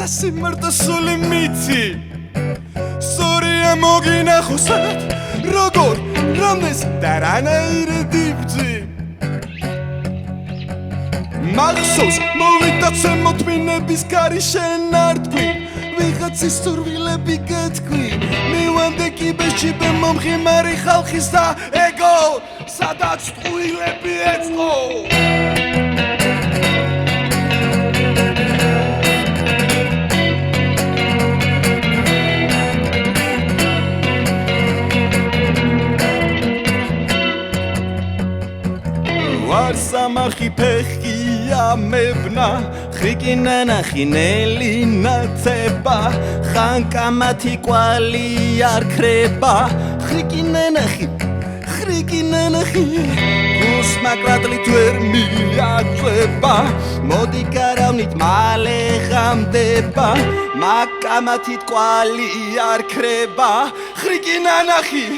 და სიმართლე სული მიცი სწორია მოგინახოსად როგორ რამდენს და რანაირად იბძი მახსოვს მოვიტაცე მოთმინების გარეშე ნარტყვი ვიღაცის სურვილები გეთქვი მივამდე კიბეში მომხიმარი ხალხის და ეგო სადაც ტყუილები ეწყო სამახი ფეხია მებნა ხრიკინანა ხინელი ნაცება ხანკამათი კვალი არ ქრება ხრიკინანა გულს მაგრატლით ვერ მიაწება მოდი გარავნით მალე ღამდება მაკამათით კვალი არ ქრება ხრიკინანახიო